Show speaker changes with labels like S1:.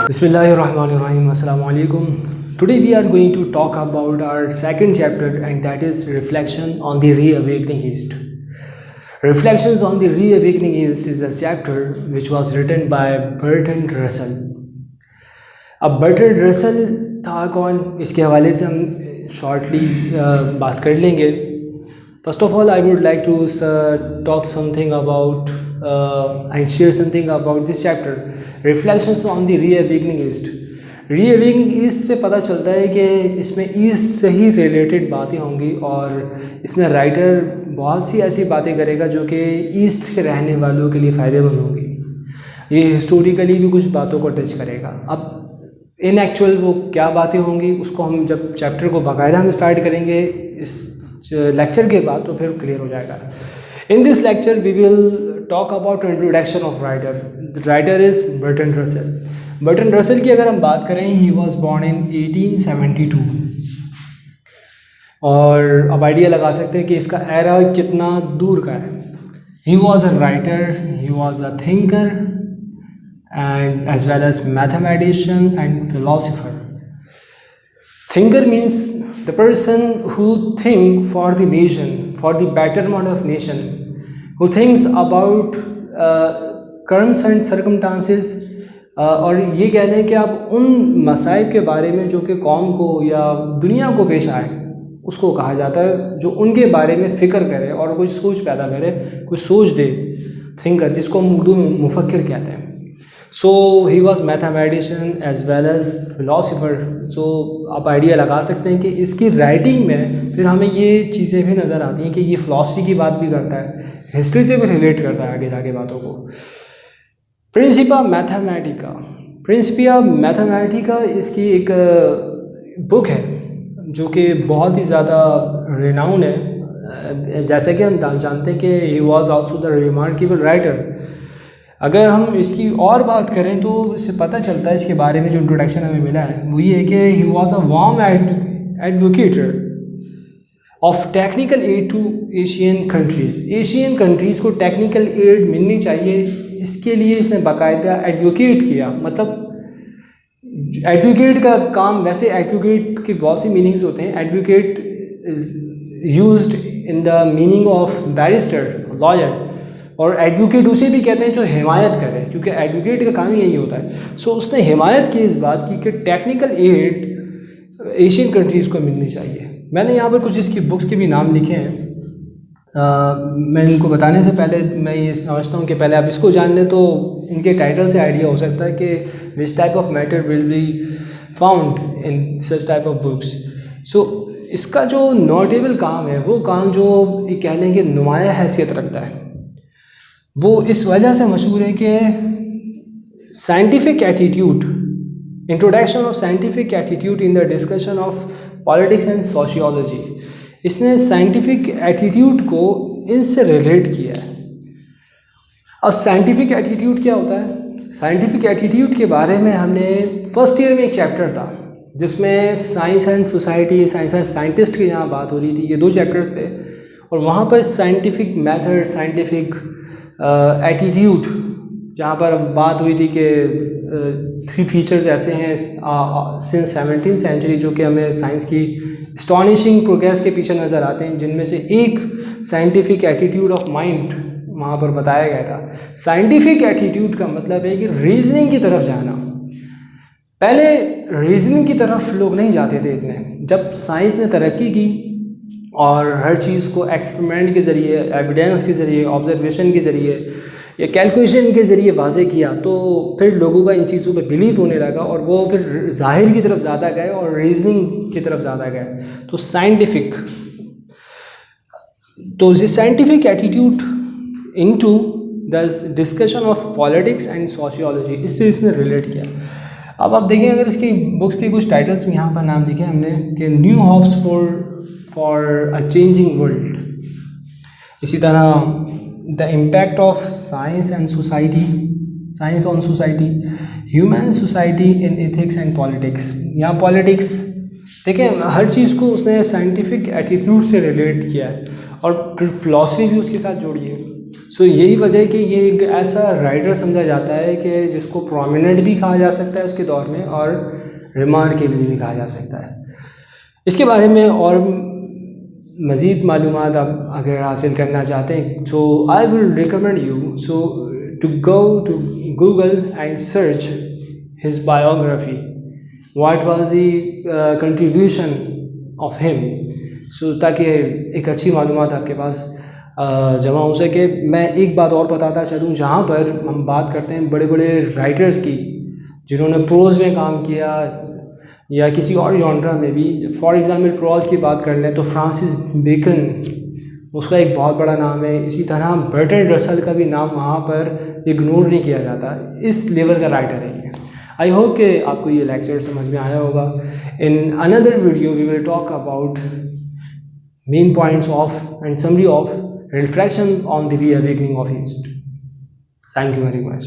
S1: Bismillahirrahmanirrahim. Assalamu alaikum. Today we are going to talk about our second chapter, and that is Reflection on the Reawakening East. Reflections on the Reawakening East is a chapter which was written by Bertrand Russell. अब Bertrand Russell था कौन, इसके हवाले से हम shortly बात कर लेंगे. First of all I would like to talk something about and share something about this chapter reflections on the reawakening east. Reawakening east से पता चलता है कि इसमें ईस्ट से ही रिलेटेड बातें होंगी और इसमें राइटर बहुत सी ऐसी बातें करेगा जो कि ईस्ट के रहने वालों के लिए फ़ायदेमंद होंगी. ये हिस्टोरिकली भी कुछ बातों को टच करेगा. अब इन एक्चुअल वो क्या बातें होंगी उसको हम जब चैप्टर को बाकायदा हम स्टार्ट करेंगे इस लेक्चर के बाद तो फिर क्लियर हो जाएगा. In this lecture we will talk about introduction of writer. The writer is Bertrand Russell. Bertrand Russell की अगर हम बात करें, ही वॉज बॉर्न इन 1872 और अब आइडिया लगा सकते हैं कि इसका एरा कितना दूर का है. ही was a writer, he was a thinker and as well as mathematician and philosopher. Thinker means the person who think for the nation, for the betterment of nation, who thinks about currents and circumstances. और ये कहते हैं कि आप उन मसाइब के बारे में जो कि कौम को या दुनिया को पेश आए उसको कहा जाता है, जो उनके बारे में फ़िक्र करे और कोई सोच पैदा करे, कोई सोच दे. थिंकर, जिसको हम उर्दू में मुफक्किर कहते हैं. So he was mathematician as well as philosopher. So आप आइडिया लगा सकते हैं कि इसकी राइटिंग में फिर हमें ये चीज़ें भी नज़र आती हैं कि ये फ़िलासफ़ी की बात भी करता है, हिस्ट्री से भी रिलेट करता है आगे जाके बातों को. Principia Mathematica. प्रिंसिपा मैथमेटिका इसकी एक बुक है जो कि बहुत ही ज़्यादा रिनाउंड है. जैसे कि हम जानते हैं कि he was also the remarkable writer. अगर हम इसकी और बात करें तो इससे पता चलता है, इसके बारे में जो इंट्रोडक्शन हमें मिला है वो ये है कि he was a warm advocator of technical aid to Asian countries. Asian countries को टेक्निकल एड मिलनी चाहिए, इसके लिए इसने बाकायदा एडवोकेट किया. मतलब एडवोकेट का काम, वैसे एडवोकेट की बहुत सी मीनिंग्स होते हैं. Advocate is used in the meaning of barrister, lawyer, और एडवोकेट उसे भी कहते हैं जो हिमायत करे, क्योंकि एडवोकेट का काम ही यही होता है. सो उसने हिमायत की इस बात की कि टेक्निकल एड एशियन कंट्रीज़ को मिलनी चाहिए. मैंने यहाँ पर कुछ इसकी बुक्स के भी नाम लिखे हैं. मैं इनको बताने से पहले मैं ये समझता हूँ कि पहले आप इसको जान लें तो इनके टाइटल से आइडिया हो सकता है कि which type of matter will be found in such type of books. So इसका जो नोटेबल काम है, वो काम जो कह लें कि नुमाया हैसियत रखता है, वो इस वजह से मशहूर है कि scientific attitude, introduction of scientific attitude in the discussion of politics and sociology. इसने साइंटिफिक एटीट्यूड को इनसे रिलेट किया है. अब साइंटिफिक एटीट्यूड क्या होता है? साइंटिफिक एटीट्यूड के बारे में हमने फर्स्ट ईयर में एक चैप्टर था जिसमें science and society, science and scientist की यहाँ बात हो रही थी. ये 2 चैप्टर्स थे और वहाँ पर साइंटिफिक मेथड, साइंटिफिक एटीट्यूड, जहाँ पर बात हुई थी कि 3 फीचर्स ऐसे हैं सिंस 17th सेंचुरी जो कि हमें साइंस की एस्टॉनिशिंग प्रोग्रेस के पीछे नज़र आते हैं, जिनमें से एक साइंटिफिक एटीट्यूड ऑफ माइंड वहाँ पर बताया गया था. साइंटिफिक एटीट्यूड का मतलब है कि रीजनिंग की तरफ जाना. पहले रीजनिंग की तरफ लोग नहीं जाते थे इतने. जब साइंस ने तरक्की की और हर चीज़ को एक्सपेरिमेंट के ज़रिए, एविडेंस के ज़रिए, ऑब्जर्वेशन के ज़रिए या कैलकुलेशन के ज़रिए वाज़े किया, तो फिर लोगों का इन चीज़ों पे बिलीव होने लगा और वो फिर ज़ाहिर की तरफ ज़्यादा गए और रीजनिंग की तरफ ज़्यादा गए. तो साइंटिफिक, तो ये scientific attitude into the discussion of politics and sociology, इससे इसने रिलेट किया. अब आप देखें, अगर इसकी बुक्स के कुछ टाइटल्स में यहाँ पर नाम लिखे हमने कि new hopes for a changing world. इसी तरह the impact of science and society, science on society, human society in ethics and politics. यहाँ पॉलिटिक्स देखें, हर चीज़ को उसने साइंटिफिक एटीट्यूड से रिलेट किया है और फिर फिलॉसफी भी उसके साथ जोड़ी है. सो यही वजह है कि ये एक ऐसा राइटर समझा जाता है कि जिसको प्रोमिनेंट भी कहा जा सकता है उसके दौर में और रिमार्केबल भी कहा जा सकता है। इसके बारे में और मज़ीद मालूमात आप अगर हासिल करना चाहते हैं so I will recommend you so to go to Google and search his biography, what was the contribution of him, so ताकि एक अच्छी मालूमात आपके पास जमा हो सके। मैं एक बात और बताता चलूँ, जहाँ पर हम बात करते हैं बड़े बड़े राइटर्स की जिन्होंने प्रोज़ में काम किया या किसी और जॉनरा में भी, फॉर एग्ज़ाम्पल प्रोज़ की बात कर लें तो फ्रांसिस बेकन, उसका एक बहुत बड़ा नाम है। इसी तरह बर्ट्रैंड रसल का भी नाम वहाँ पर इग्नोर नहीं किया जाता, इस लेवल का राइटर है ये। आई होप कि आपको ये लेक्चर समझ में आया होगा। In another video we will talk about main points of and summary of reflection on the reawakening of east. Thank you very much.